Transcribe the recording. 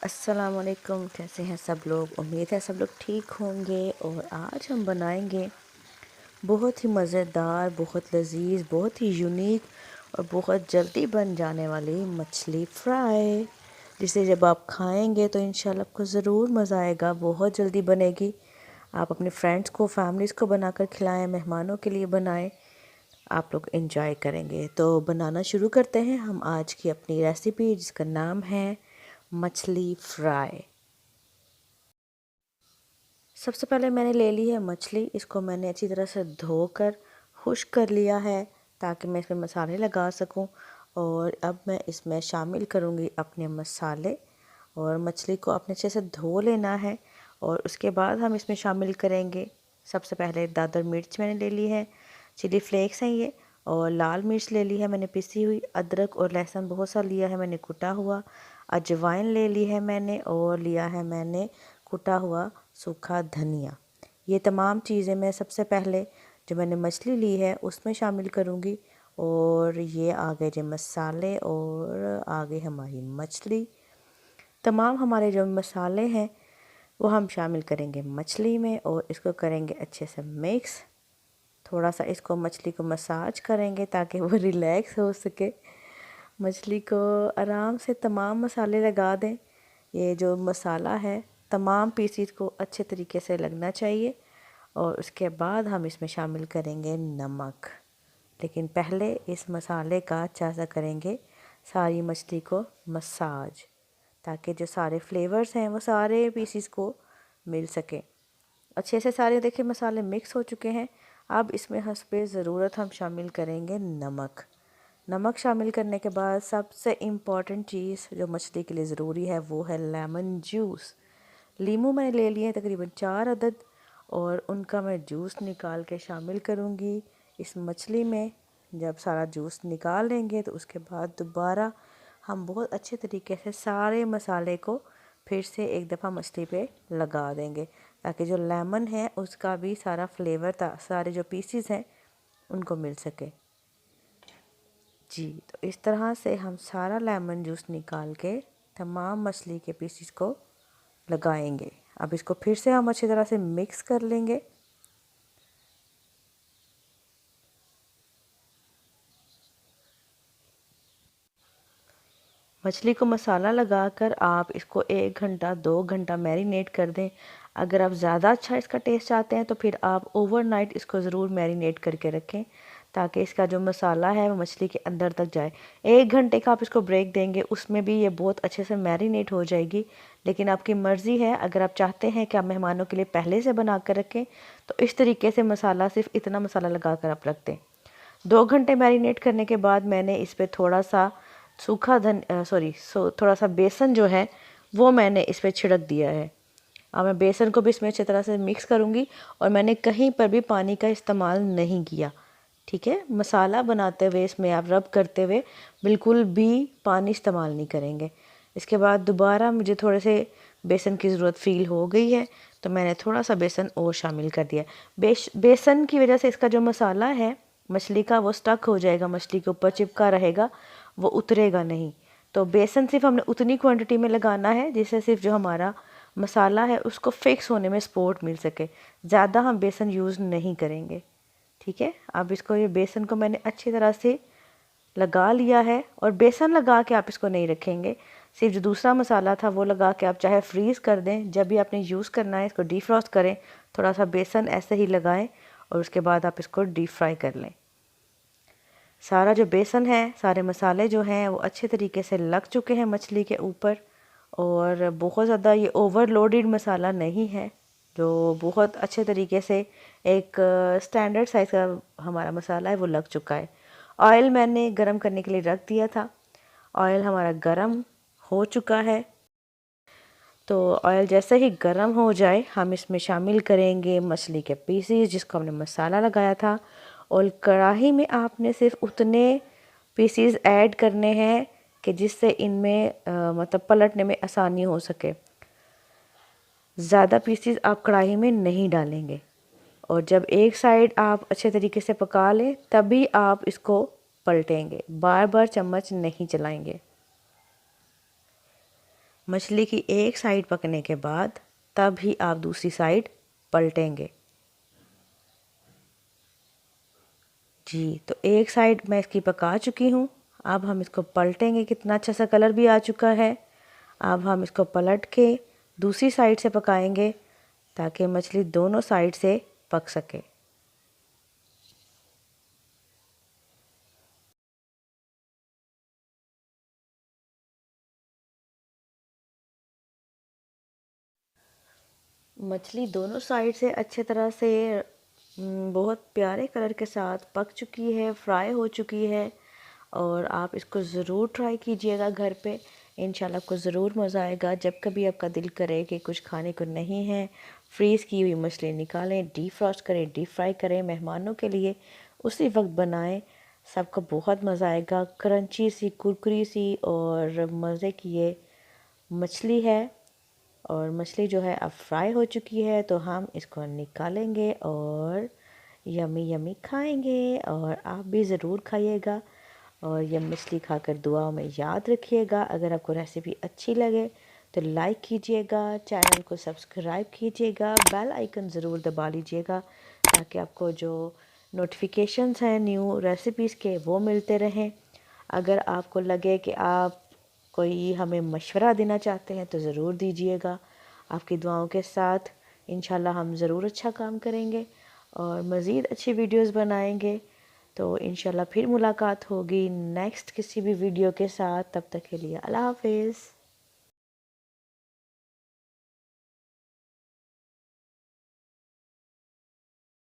अस्सलामुअलैकुम। कैसे हैं सब लोग? उम्मीद है सब लोग ठीक होंगे। और आज हम बनाएंगे बहुत ही मज़ेदार, बहुत लजीज, बहुत ही यूनिक और बहुत जल्दी बन जाने वाली मछली फ्राई, जिसे जब आप खाएंगे तो इंशाल्लाह आपको ज़रूर मज़ा आएगा। बहुत जल्दी बनेगी। आप अपने फ्रेंड्स को, फैमिलीज़ को बनाकर खिलाएं, मेहमानों के लिए बनाएं, आप लोग एंजॉय करेंगे। तो बनाना शुरू करते हैं हम आज की अपनी रेसिपी, जिसका नाम है मछली फ्राई। सबसे पहले मैंने ले ली है मछली। इसको मैंने अच्छी तरह से धोकर खुश्क कर लिया है ताकि मैं इसमें मसाले लगा सकूं। और अब मैं इसमें शामिल करूंगी अपने मसाले। और मछली को अपने अच्छे से धो लेना है। और उसके बाद हम इसमें शामिल करेंगे सबसे पहले दादर मिर्च मैंने ले ली है, चिली फ्लेक्स हैं ये, और लाल मिर्च ले ली है मैंने पिसी हुई, अदरक और लहसुन बहुत सा लिया है मैंने कुटा हुआ, अजवाइन ले ली है मैंने, और लिया है मैंने कुटा हुआ सूखा धनिया। ये तमाम चीज़ें मैं सबसे पहले जो मैंने मछली ली है उसमें शामिल करूँगी। और ये आ गए जो मसाले और आ गई हमारी मछली। तमाम हमारे जो मसाले हैं वो हम शामिल करेंगे मछली में और इसको करेंगे अच्छे से मिक्स। थोड़ा सा इसको मछली को मसाज करेंगे ताकि वो रिलैक्स हो सके। मछली को आराम से तमाम मसाले लगा दें। ये जो मसाला है तमाम पीसीस को अच्छे तरीके से लगना चाहिए। और उसके बाद हम इसमें शामिल करेंगे नमक। लेकिन पहले इस मसाले का अच्छा सा करेंगे सारी मछली को मसाज, ताकि जो सारे फ्लेवर्स हैं वो सारे पीसीस को मिल सके अच्छे से। सारे देखिए मसाले मिक्स हो चुके हैं। अब इसमें हस्बे ज़रूरत हम शामिल करेंगे नमक। नमक शामिल करने के बाद सबसे इम्पॉर्टेंट चीज़ जो मछली के लिए ज़रूरी है वो है लेमन जूस। लीमू मैंने ले लिए हैं तकरीबन 4 अदद, और उनका मैं जूस निकाल के शामिल करूँगी इस मछली में। जब सारा जूस निकाल लेंगे तो उसके बाद दोबारा हम बहुत अच्छे तरीके से सारे मसाले को फिर से एक दफ़ा मछली पे लगा देंगे, ताकि जो लेमन है उसका भी सारा फ्लेवर सारे जो पीसीस हैं उनको मिल सके जी। तो इस तरह से हम सारा लेमन जूस निकाल के तमाम मछली के पीसीस को लगाएंगे। अब इसको फिर से हम अच्छी तरह से मिक्स कर लेंगे। मछली को मसाला लगाकर आप इसको 1 घंटा 2 घंटा मैरिनेट कर दें। अगर आप ज़्यादा अच्छा इसका टेस्ट चाहते हैं तो फिर आप ओवरनाइट इसको ज़रूर मैरिनेट करके रखें, ताकि इसका जो मसाला है वो मछली के अंदर तक जाए। 1 घंटे का आप इसको ब्रेक देंगे, उसमें भी ये बहुत अच्छे से मैरिनेट हो जाएगी। लेकिन आपकी मर्ज़ी है, अगर आप चाहते हैं कि आप मेहमानों के लिए पहले से बना कर रखें तो इस तरीके से मसाला, सिर्फ इतना मसाला लगा कर आप रख दें। 2 घंटे मैरिनेट करने के बाद मैंने इस पर थोड़ा सा थोड़ा सा बेसन जो है वो मैंने इस पर छिड़क दिया है। अब मैं बेसन को भी इसमें अच्छी तरह से मिक्स करूँगी। और मैंने कहीं पर भी पानी का इस्तेमाल नहीं किया, ठीक है। मसाला बनाते हुए इसमें आप रब करते हुए बिल्कुल भी पानी इस्तेमाल नहीं करेंगे। इसके बाद दोबारा मुझे थोड़े से बेसन की ज़रूरत फ़ील हो गई है तो मैंने थोड़ा सा बेसन और शामिल कर दिया। बेसन की वजह से इसका जो मसाला है मछली का वो स्टक हो जाएगा, मछली के ऊपर चिपका रहेगा, वो उतरेगा नहीं। तो बेसन सिर्फ हमने उतनी क्वांटिटी में लगाना है जिससे सिर्फ जो हमारा मसाला है उसको फिक्स होने में सपोर्ट मिल सके। ज़्यादा हम बेसन यूज़ नहीं करेंगे, ठीक है। अब इसको, ये बेसन को मैंने अच्छी तरह से लगा लिया है। और बेसन लगा के आप इसको नहीं रखेंगे, सिर्फ जो दूसरा मसाला था वो लगा के आप चाहे फ्रीज़ कर दें। जब भी आपने यूज़ करना है इसको डीफ्रॉस्ट करें, थोड़ा सा बेसन ऐसे ही लगाएं और उसके बाद आप इसको डीप फ्राई कर लें। सारा जो बेसन है, सारे मसाले जो हैं वो अच्छे तरीके से लग चुके हैं मछली के ऊपर। और बहुत ज़्यादा ये ओवरलोडेड मसाला नहीं है, जो बहुत अच्छे तरीके से एक स्टैंडर्ड साइज़ का हमारा मसाला है वो लग चुका है। ऑयल मैंने गरम करने के लिए रख दिया था। ऑयल हमारा गरम हो चुका है। तो ऑयल जैसे ही गरम हो जाए हम इसमें शामिल करेंगे मछली के पीसीस जिसको हमने मसाला लगाया था। और कढ़ाई में आपने सिर्फ उतने पीसीस ऐड करने हैं कि जिससे इनमें मतलब पलटने में आसानी हो सके। ज़्यादा पीसीस आप कढ़ाई में नहीं डालेंगे। और जब एक साइड आप अच्छे तरीके से पका लें तभी आप इसको पलटेंगे, बार बार चम्मच नहीं चलाएंगे। मछली की एक साइड पकने के बाद तब ही आप दूसरी साइड पलटेंगे। जी, तो एक साइड मैं इसकी पका चुकी हूँ। अब हम इसको पलटेंगे। कितना अच्छा सा कलर भी आ चुका है। अब हम इसको पलट के दूसरी साइड से पकाएंगे ताकि मछली दोनों साइड से पक सके। मछली दोनों साइड से अच्छे तरह से बहुत प्यारे कलर के साथ पक चुकी है, फ्राई हो चुकी है। और आप इसको ज़रूर ट्राई कीजिएगा घर पे। इंशाल्लाह आपको ज़रूर मज़ा आएगा। जब कभी आपका दिल करे कि कुछ खाने को नहीं है, फ्रीज़ की हुई मछली निकालें, डीप फ्रॉस्ट करें, डीप फ्राई करें, मेहमानों के लिए उसी वक्त बनाएं। सबको बहुत मज़ा आएगा। क्रंची सी, कुरकुरी सी और मज़े की ये मछली है। और मछली जो है अब फ्राई हो चुकी है, तो हम इसको निकालेंगे और यमी यमी खाएंगे। और आप भी ज़रूर खाइएगा और यह मछली खाकर दुआओं में याद रखिएगा। अगर आपको रेसिपी अच्छी लगे तो लाइक कीजिएगा, चैनल को सब्सक्राइब कीजिएगा, बेल आइकन ज़रूर दबा लीजिएगा ताकि आपको जो नोटिफिकेशंस हैं न्यू रेसिपीज़ के वो मिलते रहें। अगर आपको लगे कि आप कोई हमें मशवरा देना चाहते हैं तो ज़रूर दीजिएगा। आपकी दुआओं के साथ इंशाल्लाह हम ज़रूर अच्छा काम करेंगे और मज़ीद अच्छी वीडियोस बनाएंगे। तो इंशाल्लाह फिर मुलाकात होगी नेक्स्ट किसी भी वीडियो के साथ। तब तक के लिए अल्लाह हाफिज़।